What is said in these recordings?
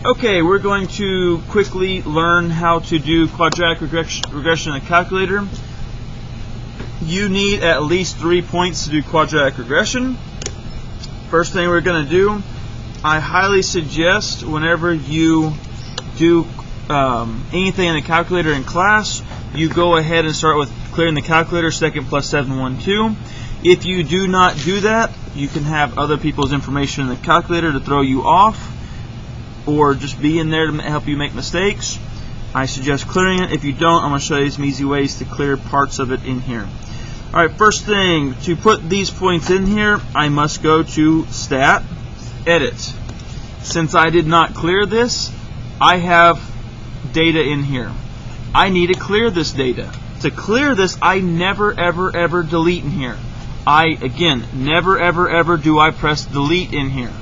Okay, we're going to quickly learn how to do quadratic regression in a calculator. You need at least 3 points to do quadratic regression. First thing we're going to do, I highly suggest whenever you do anything in the calculator in class, you go ahead and start with clearing the calculator, second plus 712. If you do not do that, you can have other people's information in the calculator to throw you off, or just be in there to help you make mistakes. I suggest clearing it. If you don't, I'm going to show you some easy ways to clear parts of it in here. Alright, first thing, to put these points in here, I must go to Stat, Edit. Since I did not clear this, I have data in here. I need to clear this data. To clear this, I never ever delete in here. Again, never ever do I press delete in here.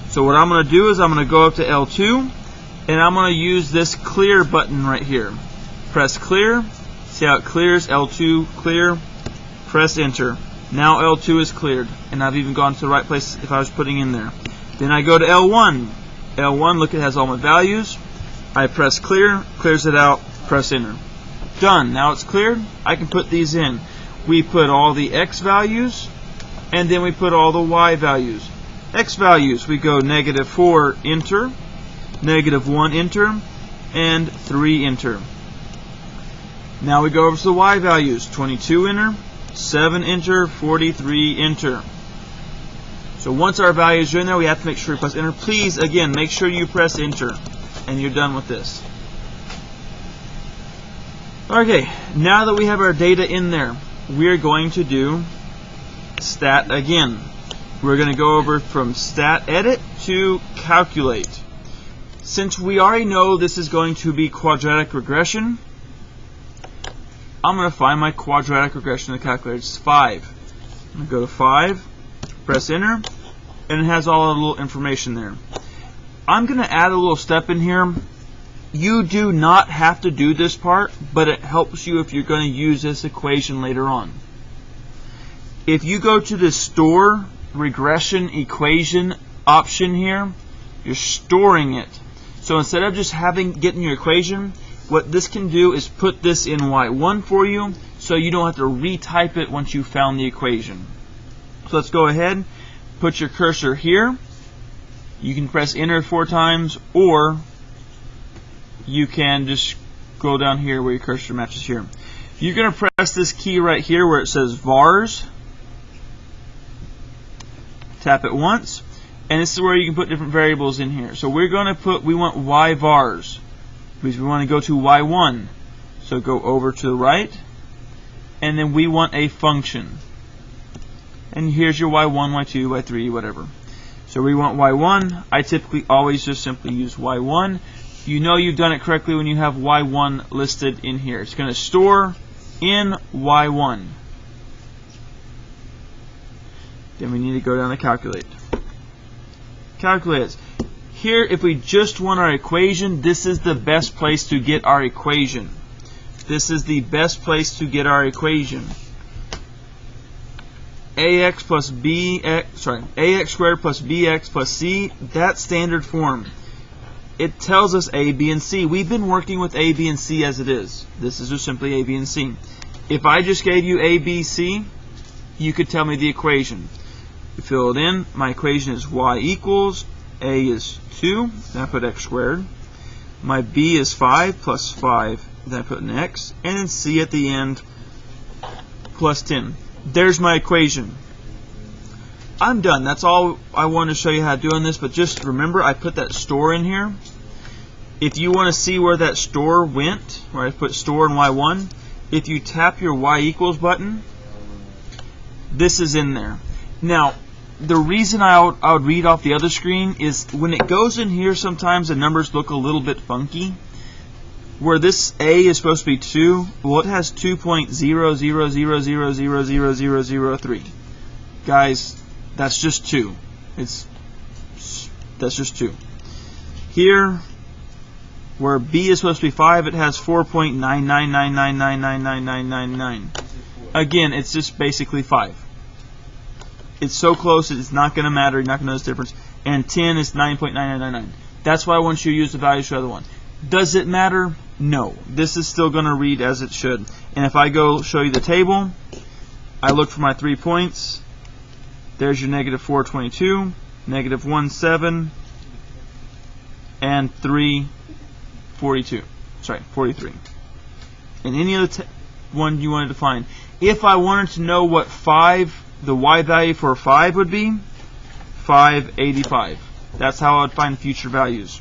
So what I'm going to do is I'm going to go up to L2 and I'm going to use this clear button right here. Press clear. See how it clears? L2 clear. Press enter. Now L2 is cleared, and I've even gone to the right place if I was putting in there. Then I go to L1. L1, look, it has all my values. I press clear, clears it out, press enter. Done. Now it's cleared. I can put these in. We put all the X values, and then we put all the Y values. X values, we go -4, enter, -1, enter, and 3, enter. Now we go over to the Y values, 22, enter, 7, enter, 43, enter. So once our values are in there, we have to make sure we press enter. Please, again, make sure you press enter, and you're done with this. Okay, now that we have our data in there, we're going to do stat again. We're going to go over from Stat Edit to Calculate. Since we already know this is going to be quadratic regression, I'm going to find my quadratic regression in the calculator. It's 5. I'm going to go to 5, press enter, and it has all the little information there. I'm going to add a little step in here. You do not have to do this part, but it helps you if you're going to use this equation later on. If you go to the Store Regression Equation option here, you're storing it. So instead of just getting your equation, what this can do is put this in Y1 for you, so you don't have to retype it once you found the equation. So let's go ahead, put your cursor here. You can press enter 4 times, or you can just go down here where your cursor matches here. You're going to press this key right here where it says vars. Tap it once, and this is where you can put different variables in here. So we're going to we want y vars, because we want to go to y1. So go over to the right, and then we want a function. And here's your y1, y2, y3, whatever. So we want y1. I typically always just simply use y1. You know you've done it correctly when you have y1 listed in here. It's going to store in y1. Then we need to go down to calculate. Calculate. Here, if we just want our equation, this is the best place to get our equation. This is the best place to get our equation. ax squared plus bx plus c, that's standard form. It tells us a, b, and c. We've been working with a, b, and c as it is. This is just simply a, b, and c. If I just gave you a, b, c, you could tell me the equation. You fill it in. My equation is y equals a is 2, then I put x squared. My b is 5 plus 5, then I put an x, and then c at the end plus 10. There's my equation. I'm done. That's all I wanted to show you how to do on this, but just remember I put that store in here. If you want to see where that store went, where I put store in y1, if you tap your y equals button, this is in there. Now, the reason I would read off the other screen is when it goes in here, sometimes the numbers look a little bit funky. Where this A is supposed to be 2, well, it has 2.000000003. Guys, that's just 2. That's just 2. Here, where B is supposed to be 5, it has 4.999999999. Again, it's just basically 5. It's so close, it's not going to matter. You're not going to notice the difference. And 10 is 9.9999. That's why I want you to use the values for the other one. Does it matter? No. This is still going to read as it should. And if I go show you the table, I look for my 3 points. There's your negative 422, negative 17, and 342. Sorry, 43. And any other one you wanted to find. If I wanted to know what the y value for 5 would be, 585. That's how I would find future values.